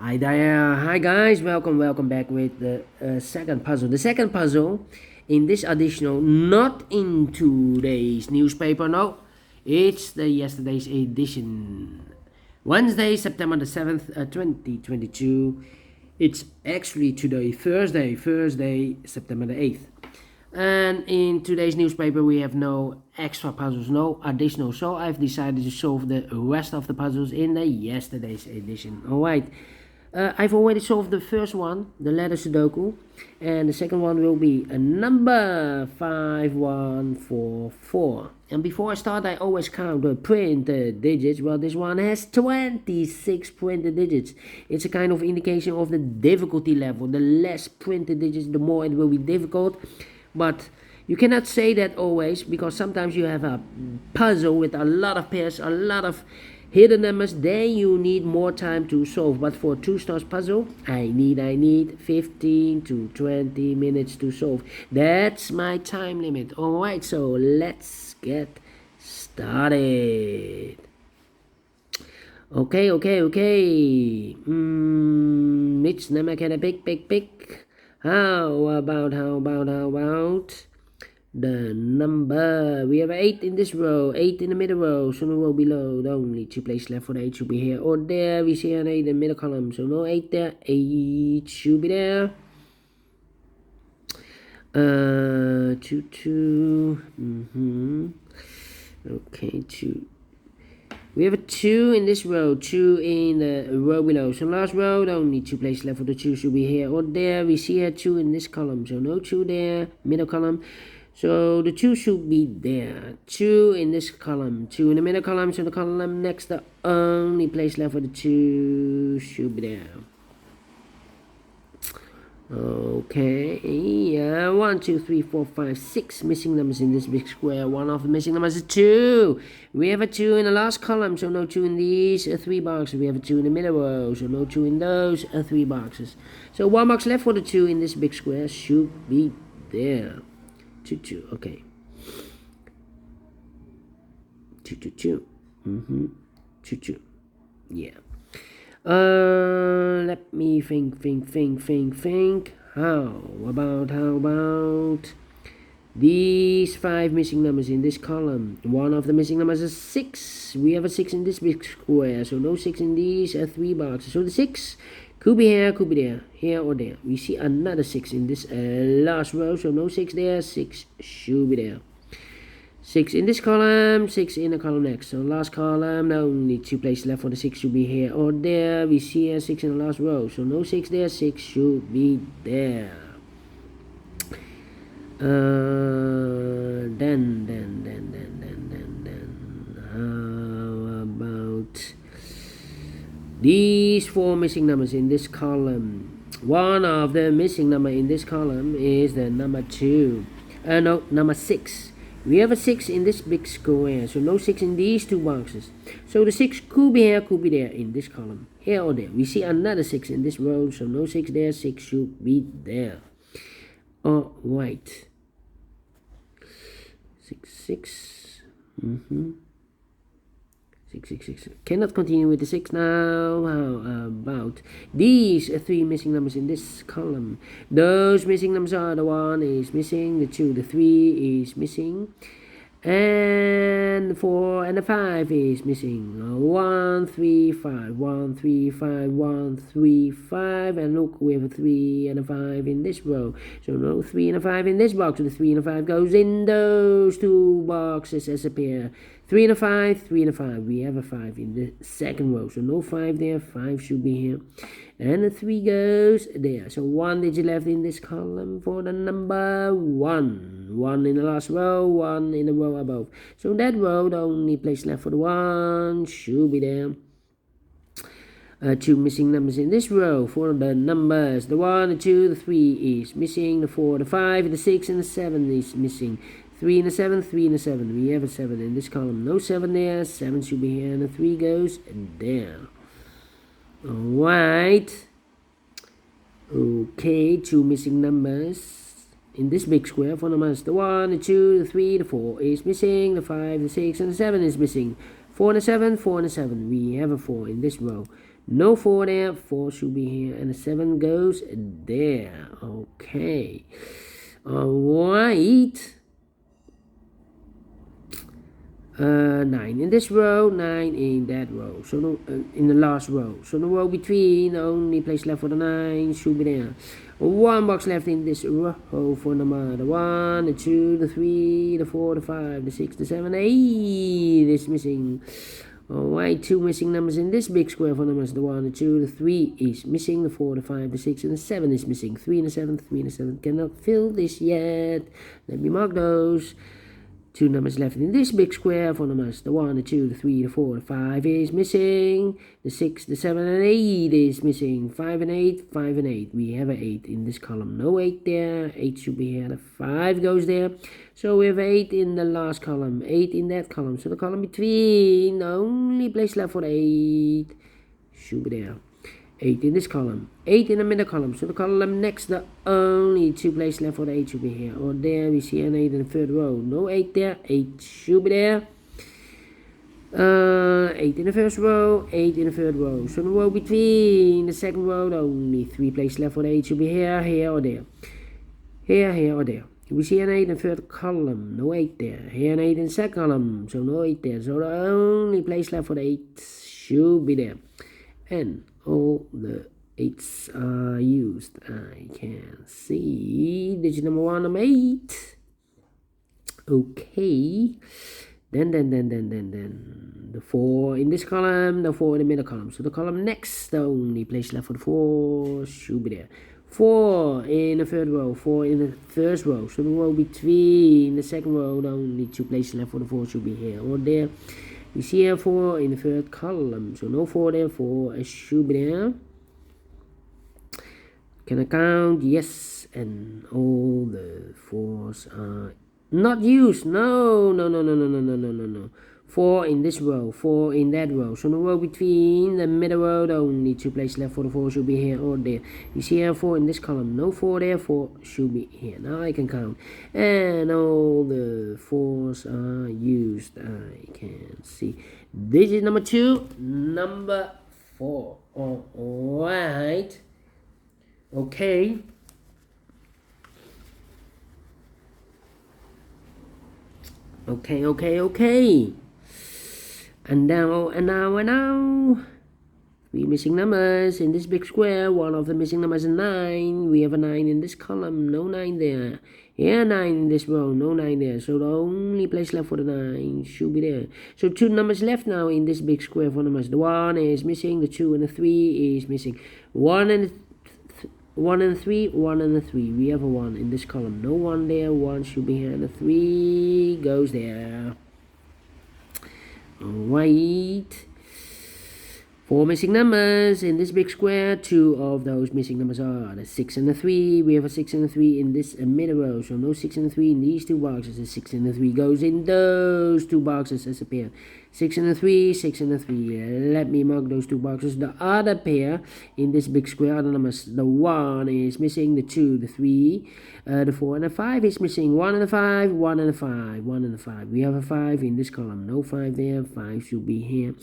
Hi there, hi guys, welcome back with the second puzzle. The second puzzle in this additional, not in today's newspaper, no, it's the yesterday's edition. Wednesday, September the 7th, 2022. It's actually today, Thursday, September the 8th. And in today's newspaper we have no extra puzzles, no additional, so I've decided to solve the rest of the puzzles in the yesterday's edition. Alright, I've already solved the first one, the letter Sudoku, and the second one will be a number 5144. And before I start, I always count the printed digits. Well, this one has 26 printed digits. It's a kind of indication of the difficulty level. The less printed digits, the more it will be difficult. But you cannot say that always, because sometimes you have a puzzle with a lot of pairs, a lot of hidden numbers, then you need more time to solve. But for two stars puzzle, I need 15 to 20 minutes to solve. That's my time limit. Alright, so let's get started. Okay. Which number can I pick? How about the number? We have 8 in this row, 8 in the middle row, so no row below. The only 2 places left for the 8 should be here or there. We see an 8 in the middle column, so no 8 there. 8 should be there. 2. Okay, 2. We have a 2 in this row, 2 in the row below. So last row, the only 2 places left for the 2 should be here or there. We see a 2 in this column, so no 2 there. Middle column, so the 2 should be there. 2 in this column, 2 in the middle column, so the column next, the only place left for the 2 should be there. Okay, yeah, 1, 2, 3, 4, 5, 6 missing numbers in this big square. One of the missing numbers is 2. We have a 2 in the last column, so no 2 in these 3 boxes. We have a 2 in the middle row, so no 2 in those 3 boxes. So 1 box left for the 2 in this big square should be there. 2, okay. 2. 2, yeah. Let me think. How about these 5 missing numbers in this column? One of the missing numbers is 6. We have a 6 in this big square, so no 6 in these 3 boxes. So the 6 could be here, could be there, here or there. We see another 6 in this last row, so no 6 there. 6 should be there. 6 in this column, 6 in the column next. So last column, now only 2 places left for the 6 should be here or there. We see a 6 in the last row, so no 6 there. 6 should be there. Then how about these 4 missing numbers in this column? One of the missing number in this column is the number 2. Number 6. We have a 6 in this big square, so no 6 in these 2 boxes. So the 6 could be here, could be there in this column, here or there. We see another 6 in this row, so no 6 there. 6 should be there. Alright. 6. 6. Cannot continue with the 6 now. How about these 3 missing numbers in this column? Those missing numbers are the 1 is missing, the 2, the 3 is missing, and the 4 and the 5 is missing. 1, 3, 5, 1, 3, 5, 1, 3, 5, and look, we have a 3 and a 5 in this row, so no 3 and a 5 in this box. So the 3 and a 5 goes in those 2 boxes as a pair. 3 and a 5, 3 and a 5. We have a 5 in the second row, so no 5 there. 5 should be here, and the 3 goes there. So 1 digit left in this column for the number 1. 1 in the last row, 1 in the row above. So that row, the only place left for the 1 should be there. 2 missing numbers in this row for the numbers. The 1, the 2, the 3 is missing. The 4, the 5, the 6, and the 7 is missing. 3 and a 7, 3 and a 7. We have a 7 in this column. No 7 there. 7 should be here, and the 3 goes there. Alright. Okay, 2 missing numbers in this big square for numbers. The 1, the 2, the 3, the 4 is missing. The 5, the 6, and the 7 is missing. 4 and a 7, 4 and a 7. We have a 4 in this row. No 4 there, 4 should be here, and the 7 goes there. Okay. Alright. 9 in this row, 9 in that row. So no, in the last row. So the row between, the only place left for the 9 should be there. 1 box left in this row for number the 1, the 2, the 3, the 4, the 5, the 6, the 7, 8 is missing. Alright, 2 missing numbers in this big square for numbers. The 1, the 2, the 3 is missing. The 4, the 5, the 6, and the 7 is missing. 3 and the 7, 3 and the 7 cannot fill this yet. Let me mark those. 2 numbers left in this big square for numbers. The 1, the 2, the 3, the 4, the 5 is missing. The 6, the 7, and 8 is missing. 5 and 8, 5 and 8. We have an 8 in this column. No 8 there. 8 should be here. The 5 goes there. So we have 8 in the last column. 8 in that column. So the column between, the only place left for the 8 should be there. 8 in this column, 8 in the middle column. So the column next, the only 2 places left for the 8 should be here. Or there we see an 8 in the third row. No 8 there, 8 should be there. 8 in the first row, 8 in the third row. So the row between the second row, the only 3 places left for the 8 should be here, here, or there. Here, or there. We see an 8 in the third column, no 8 there. Here an 8 in the second column, so no 8 there. So the only place left for the 8 should be there. And all the 8s are used. I can see digit number 1, number 8. Okay. Then the 4 in this column, the 4 in the middle column. So the column next, the only place left for the 4 should be there. 4 in the third row, 4 in the first row. So the row between the second row, the only 2 places left for the 4 should be here or there. We see here 4 in the third column, so no 4 there, 4 should be there. Can I count? Yes, and all the 4s are not used. No. 4 in this row, 4 in that row. So the row between the middle row, the only 2 places left for the 4 should be here or there. You see here 4 in this column, no 4 there, 4 should be here. Now I can count. And all the 4s are used. I can see. Digit number 2, number 4. Alright. Okay. Okay. And now, 3 missing numbers in this big square. One of the missing numbers is 9. We have a 9 in this column, no 9 there. Here 9 in this row, no 9 there. So the only place left for the 9 should be there. So 2 numbers left now in this big square for numbers. The 1 is missing, the 2 and the 3 is missing. 1 and 3, 1 and the 3. We have a 1 in this column, no 1 there. 1 should be here, and the 3 goes there. Alright. 4 missing numbers in this big square. 2 of those missing numbers are the 6 and the 3. We have a 6 and a 3 in this middle row. So no 6 and a 3 in these 2 boxes. The 6 and the 3 goes in those 2 boxes as a pair. 6 and a 3, 6 and a 3. Let me mark those 2 boxes. The other pair in this big square are the numbers. The 1 is missing, the 2, the 3, the 4 and the 5 is missing. 1 and a 5, 1 and a 5, 1 and a 5. We have a 5 in this column. No 5 there. 5 should be here.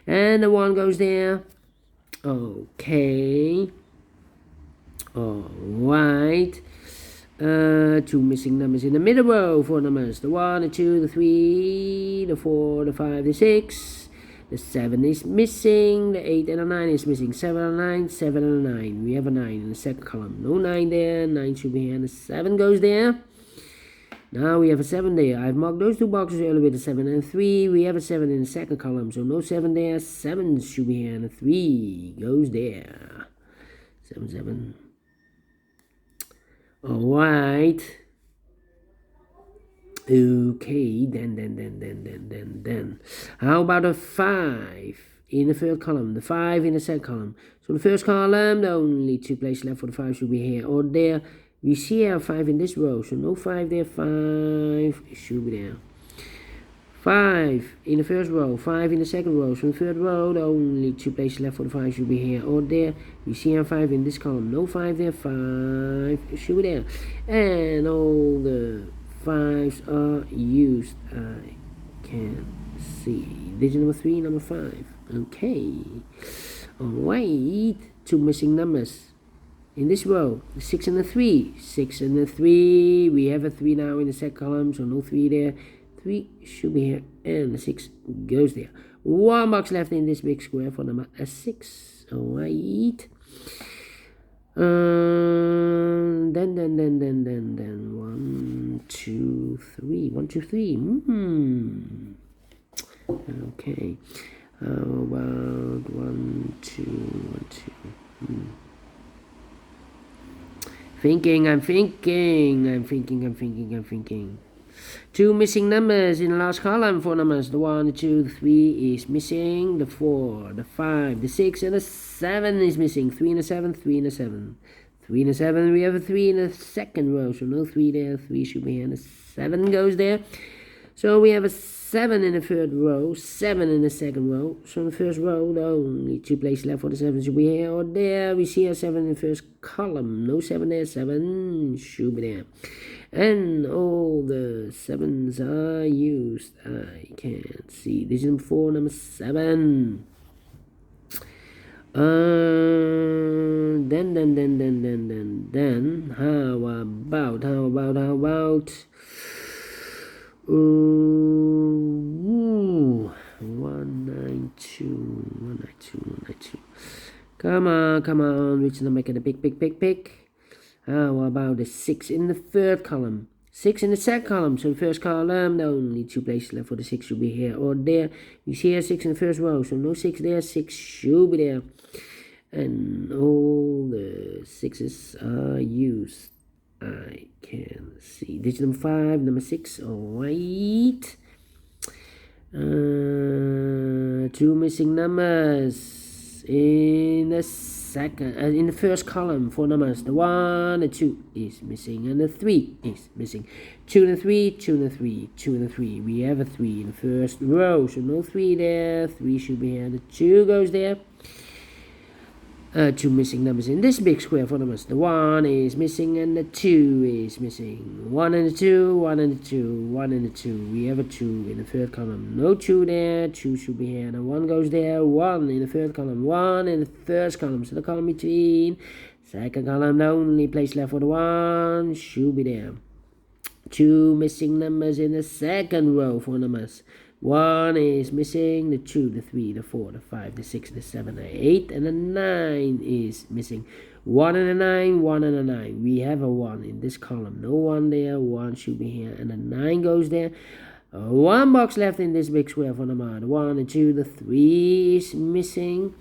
And the 1 goes there. Okay. Alright. 2 missing numbers in the middle row for numbers. The 1, the 2, the 3, the 4, the 5, the 6. The 7 is missing. The 8 and the 9 is missing. 7 and 9, 7 and 9. We have a 9 in the second column. No 9 there. 9 should be here. And the 7 goes there. Now we have a 7 there. I've marked those 2 boxes earlier with a 7 and 3. We have a 7 in the second column. So no 7 there. 7 should be here. And the 3 goes there. 7, 7. Alright. Okay, then. How about a 5 in the third column? The 5 in the second column. So the first column, the only 2 places left for the 5 should be here or there. We see a 5 in this row, so no 5 there. 5 should be there. 5 in the first row, 5 in the second row. So in the third row, the only 2 places left for the 5 should be here or there. We see a 5 in this column, no 5 there. 5 should be there. And all the 5s are used. I can see. Digit number 3, number 5. Okay. Alright, 2 missing numbers in this row, the 6 and the 3. 6 and the 3, we have a 3 now in the second column, so no 3 there. 3 should be here, and the 6 goes there. 1 box left in this big square for number 6. Alright. Then 1, 2, 3. 1, 2, 3. Okay. How about 1, 2, 1, 2. I'm thinking. 2 missing numbers in the last column for numbers. The 1, the 2, the 3 is missing. The 4, the 5, the 6, and the 7 is missing. 3 and a 7, 3 and a 7. 3 and a 7, we have a 3 in the second row, so no 3 there. 3 should be here, and the 7 goes there. So we have a 7 in the third row, 7 in the second row. So in the first row, the only 2 places left for the 7 should be here or there. We see a 7 in the first column. No 7 there, 7 should be there. And all the 7s are used. I can't see. This is number 4, number 7. Then, how about 192. Come on, which number can I pick? How about the 6 in the third column? 6 in the second column, so the first column, the only 2 places left for the 6 should be here or there. You see here 6 in the first row, so no 6 there, 6 should be there. And all the 6s are used. I can see. Digit number 5, number 6, alright. 2 missing numbers in the in the first column for numbers. The 1, the 2 is missing, and the 3 is missing. 2 and the 3, 2 and the 3, 2 and the 3. We have a 3 in the first row, so no 3 there. 3 should be here. The 2 goes there. 2 missing numbers in this big square for numbers. The 1 is missing and the 2 is missing. 1 and the 2, 1 and the 2, 1 and the 2. We have a 2 in the third column. No 2 there. 2 should be here. And 1 goes there. 1 in the third column. 1 in the first column. So the column between. Second column, the only place left for the 1 should be there. 2 missing numbers in the second row for numbers. 1 is missing, the 2, the 3, the 4, the 5, the 6, the 7, the 8, and the 9 is missing. 1 and a 9, 1 and a 9. We have a 1 in this column. No 1 there, 1 should be here, and the 9 goes there. 1 box left in this big square for number. The 1, the 2, the 3 is missing.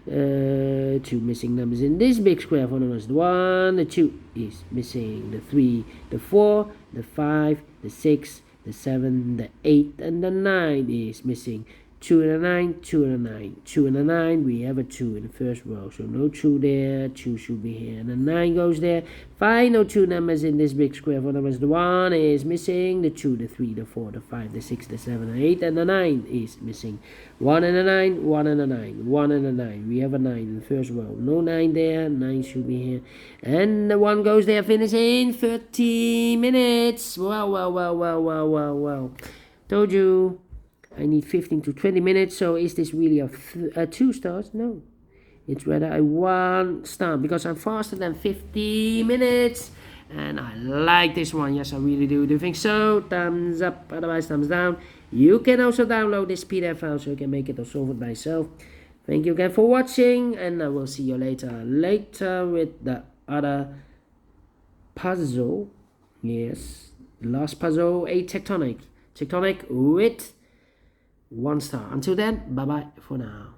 2 missing numbers in this big square for numbers. The 1, the 2 is missing. The 3, the 4, the 5, the 6, the 7, the 8, and the 9 is missing. 2 and a 9, 2 and a 9, 2 and a 9. We have a 2 in the first row, so no 2 there. 2 should be here, and the 9 goes there. Final 2 numbers in this big square for numbers. The 1 is missing. The 2, the 3, the 4, the 5, the 6, the 7, the 8, and the 9 is missing. 1 and a 9, 1 and a 9, 1 and a 9. We have a 9 in the first row. No 9 there. 9 should be here, and the 1 goes there. Finish in 30 minutes. Wow. Told you. I need 15 to 20 minutes, so is this really a 2 stars? No. It's rather a 1 star, because I'm faster than 50 minutes. And I like this one. Yes, I really do. Do you think so? Thumbs up, otherwise thumbs down. You can also download this PDF file so you can make it or solve it by yourself. Thank you again for watching, and I will see you later with the other puzzle. Yes, the last puzzle, a tectonic with 1 star. Until then, bye bye for now.